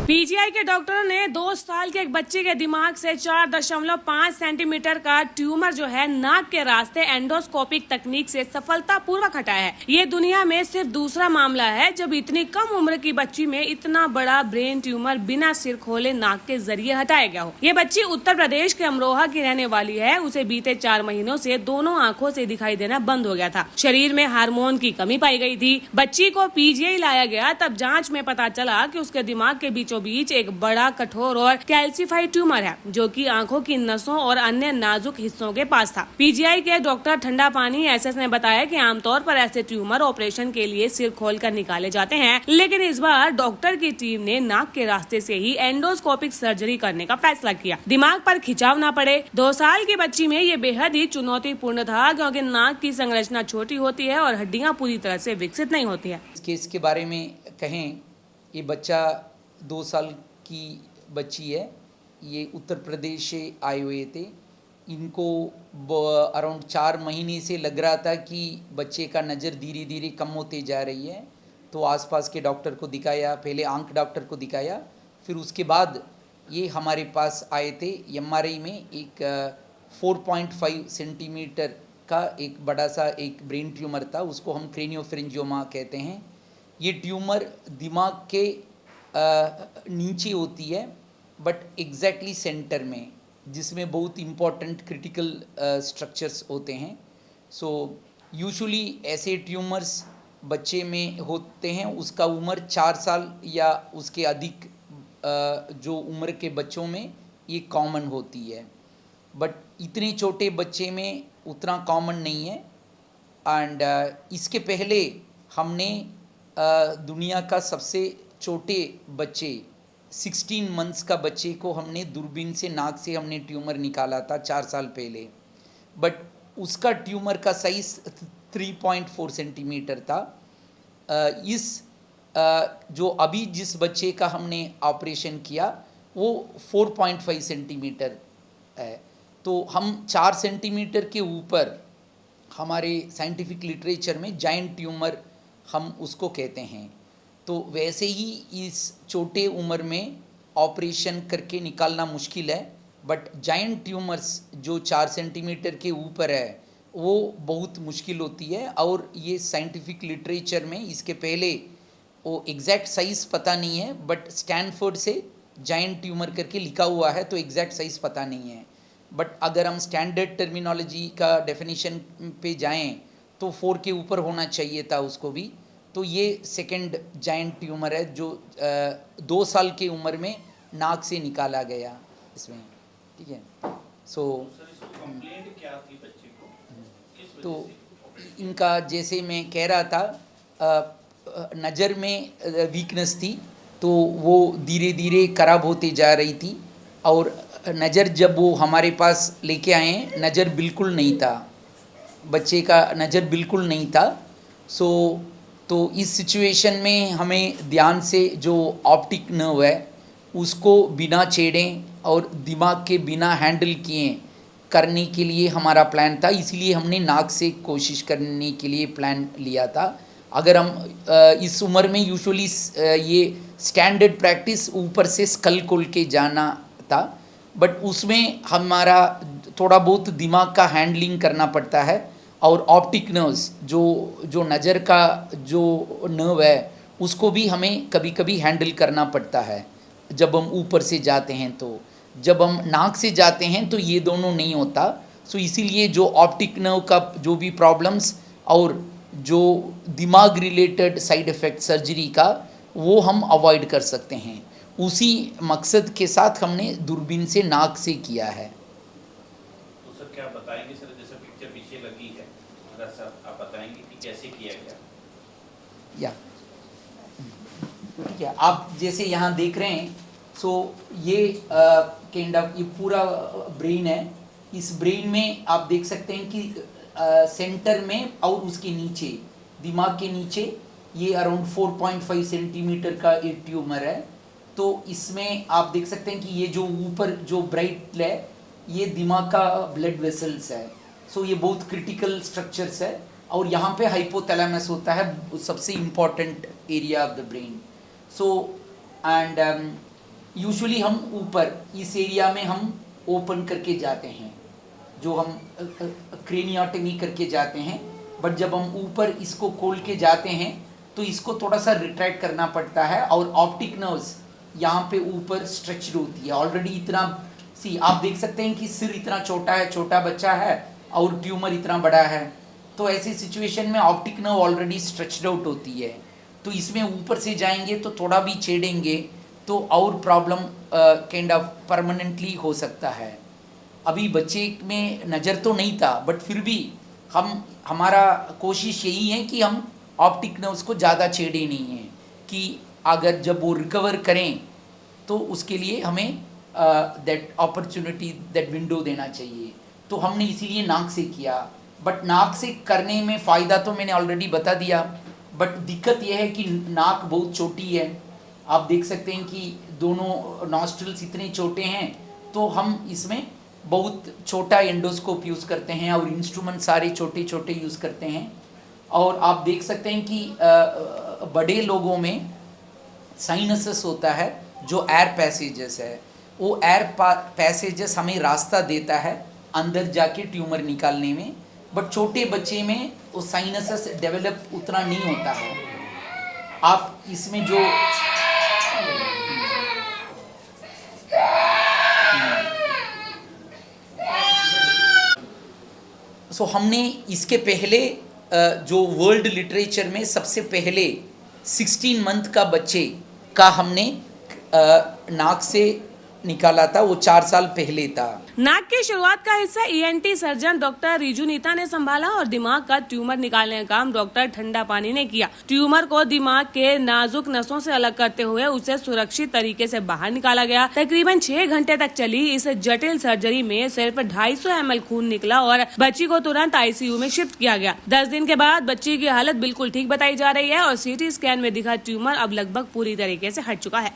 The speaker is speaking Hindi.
पीजीआई के डॉक्टरों ने 2 साल के एक बच्चे के दिमाग से 4.5 सेंटीमीटर का ट्यूमर जो है नाक के रास्ते एंडोस्कोपिक तकनीक से सफलतापूर्वक हटाया है। ये दुनिया में सिर्फ दूसरा मामला है जब इतनी कम उम्र की बच्ची में इतना बड़ा ब्रेन ट्यूमर बिना सिर खोले नाक के जरिए हटाया गया हो। ये बच्ची उत्तर प्रदेश के अमरोहा की रहने वाली है। उसे बीते 4 महीनों से दोनों आँखों से दिखाई देना बंद हो गया था। शरीर में हार्मोन की कमी पाई गई थी। बच्ची को पीजीआई लाया गया, तब जाँच में पता चला कि उसके दिमाग के बीच एक बड़ा कठोर और कैल्सिफाइड ट्यूमर है जो कि आंखों की नसों और अन्य नाजुक हिस्सों के पास था। पीजीआई के डॉक्टर ठंडा पानी एसएस ने बताया कि आमतौर पर ऐसे ट्यूमर ऑपरेशन के लिए सिर खोलकर निकाले जाते हैं, लेकिन इस बार डॉक्टर की टीम ने नाक के रास्ते से ही एंडोस्कोपिक सर्जरी करने का फैसला किया। दिमाग पर खिंचाव न पड़े। 2 साल की बच्ची में ये बेहद ही चुनौतीपूर्ण था क्योंकि नाक की संरचना छोटी होती है और हड्डियां पूरी तरह से विकसित नहीं होती है। इस केस के बारे में कहें, ये बच्चा 2 साल की बच्ची है। ये उत्तर प्रदेश से आए हुए थे। इनको अराउंड 4 महीने से लग रहा था कि बच्चे का नज़र धीरे धीरे कम होते जा रही है, तो आसपास के डॉक्टर को दिखाया, पहले आंख डॉक्टर को दिखाया, फिर उसके बाद ये हमारे पास आए थे। एमआरआई में एक 4.5 सेंटीमीटर का एक बड़ा सा एक ब्रेन ट्यूमर था, उसको हम क्रेनियोफेरेंजियोमा कहते हैं। ये ट्यूमर दिमाग के नीचे होती है, बट एग्जैक्टली सेंटर में, जिसमें बहुत इम्पॉर्टेंट क्रिटिकल स्ट्रक्चर्स होते हैं। सो यूजुअली ऐसे ट्यूमर्स बच्चे में होते हैं, उसका उम्र 4 साल या उसके अधिक जो उम्र के बच्चों में ये कॉमन होती है, बट इतने छोटे बच्चे में उतना कॉमन नहीं है। एंड इसके पहले हमने दुनिया का सबसे छोटे बच्चे 16 मंथ्स का बच्चे को हमने दूरबीन से नाक से हमने ट्यूमर निकाला था 4 साल पहले, बट उसका ट्यूमर का साइज़ 3.4 सेंटीमीटर था। जो अभी जिस बच्चे का हमने ऑपरेशन किया वो 4.5 सेंटीमीटर है। तो हम 4 सेंटीमीटर के ऊपर हमारे साइंटिफिक लिटरेचर में जायंट ट्यूमर हम उसको कहते हैं। तो वैसे ही इस छोटे उम्र में ऑपरेशन करके निकालना मुश्किल है, बट जायंट ट्यूमर्स जो 4 सेंटीमीटर के ऊपर है वो बहुत मुश्किल होती है। और ये साइंटिफिक लिटरेचर में इसके पहले वो एग्जैक्ट साइज़ पता नहीं है, बट स्टैनफोर्ड से जायंट ट्यूमर करके लिखा हुआ है, तो एग्जैक्ट साइज़ पता नहीं है। बट अगर हम स्टैंडर्ड टर्मिनोलॉजी का डेफिनेशन पे जाएं तो 4 के ऊपर होना चाहिए था उसको भी। तो ये सेकंड जायंट ट्यूमर है जो 2 साल की उम्र में नाक से निकाला गया इसमें, ठीक है। सो कंप्लेंट क्या थी बच्चे को, किस तो वजह से? इनका जैसे मैं कह रहा था, नज़र में वीकनेस थी, तो वो धीरे धीरे ख़राब होती जा रही थी। और नज़र जब वो हमारे पास लेके आए, नज़र बिल्कुल नहीं था, बच्चे का नज़र बिल्कुल नहीं था। तो इस सिचुएशन में हमें ध्यान से जो ऑप्टिक नर्व है उसको बिना छेड़ें और दिमाग के बिना हैंडल किए करने के लिए हमारा प्लान था। इसलिए हमने नाक से कोशिश करने के लिए प्लान लिया था। अगर हम इस उम्र में यूजुअली ये स्टैंडर्ड प्रैक्टिस ऊपर से स्कल खोल के जाना था, बट उसमें हमारा थोड़ा बहुत दिमाग का हैंडलिंग करना पड़ता है। और ऑप्टिक नर्व्स जो नज़र का जो नर्व है उसको भी हमें कभी कभी हैंडल करना पड़ता है जब हम ऊपर से जाते हैं। तो जब हम नाक से जाते हैं तो ये दोनों नहीं होता। सो इसीलिए जो ऑप्टिक नर्व का जो भी प्रॉब्लम्स और जो दिमाग रिलेटेड साइड इफ़ेक्ट सर्जरी का वो हम अवॉइड कर सकते हैं। उसी मकसद के साथ हमने दूरबीन से नाक से किया है। तो सर क्या बताएंगे सर, जैसे पिक्चर पीछे लगी है, अगर सर आप बताएंगे कि कैसे किया गया? या ठीक है, आप जैसे यहाँ देख रहे हैं, सो ये काइंड ऑफ ये पूरा ब्रेन है। इस ब्रेन में आप देख सकते हैं कि सेंटर में और उसके नीचे, दिमाग के नीचे ये अराउंड 4.5 सेंटीमीटर का एक ट्यूमर है। तो इसमें आप देख सकते हैं कि ये जो ऊपर जो ब्राइट है ये दिमाग का ब्लड वेसल्स है। सो ये बहुत क्रिटिकल स्ट्रक्चर्स है। और यहाँ पे हाइपोथैलेमस होता है, सबसे important area of the brain. So and usually हम ऊपर इस एरिया में हम ओपन करके जाते हैं, जो हम क्रेनियोटमी करके जाते हैं, बट जब हम ऊपर इसको खोल के जाते हैं तो इसको थोड़ा सा रिट्रैक्ट करना पड़ता है और ऑप्टिक नर्व्स यहाँ पे ऊपर स्ट्रेच्ड होती है ऑलरेडी। इतना आप देख सकते हैं कि सिर इतना छोटा है, छोटा बच्चा है और ट्यूमर इतना बड़ा है, तो ऐसी सिचुएशन में optic nerve already stretched out होती है, तो इसमें ऊपर से जाएंगे तो थोड़ा भी छेड़ेंगे तो और प्रॉब्लम काइंड ऑफ परमानेंटली हो सकता है। अभी बच्चे में नज़र तो नहीं था, बट फिर भी हमारा कोशिश यही है कि हम ऑप्टिक नर्व्स को ज़्यादा छेड़े नहीं हैं, कि अगर जब वो रिकवर करें तो उसके लिए हमें दैट अपॉर्चुनिटी, दैट विंडो देना चाहिए। तो हमने इसीलिए नाक से किया, बट नाक से करने में फ़ायदा तो मैंने ऑलरेडी बता दिया, बट दिक्कत यह है कि नाक बहुत छोटी है। आप देख सकते हैं कि दोनों नॉस्ट्रल्स इतने छोटे हैं, तो हम इसमें बहुत छोटा एंडोस्कोप यूज़ करते हैं और इंस्ट्रूमेंट सारे छोटे छोटे यूज़ करते हैं। और आप देख सकते हैं कि बड़े लोगों में साइनसेस होता है, जो एयर पैसेजेस है, वो एयर पैसेजेस हमें रास्ता देता है अंदर जाके ट्यूमर निकालने में, बट छोटे बच्चे में वो साइनसेस डेवलप उतना नहीं होता है। आप इसमें जो हमने इसके पहले जो वर्ल्ड लिटरेचर में सबसे पहले 16 मंथ का बच्चे का हमने नाक से निकाला था, वो 4 साल पहले था। नाक की शुरुआत का हिस्सा ENT surgeon doctor Riju Neeta ने संभाला और दिमाग का ट्यूमर निकालने का काम डॉक्टर ठंडा पानी ने किया। ट्यूमर को दिमाग के नाजुक नसों से अलग करते हुए उसे सुरक्षित तरीके से बाहर निकाला गया। तकरीबन 6 घंटे तक चली इस जटिल सर्जरी में सिर्फ 250 ml खून निकला और बच्ची को तुरंत आईसीयू में शिफ्ट किया गया। 10 दिन के बाद बच्ची की हालत बिल्कुल ठीक बताई जा रही है और सीटी स्कैन में दिखा ट्यूमर अब लगभग पूरी तरीके से हट चुका है।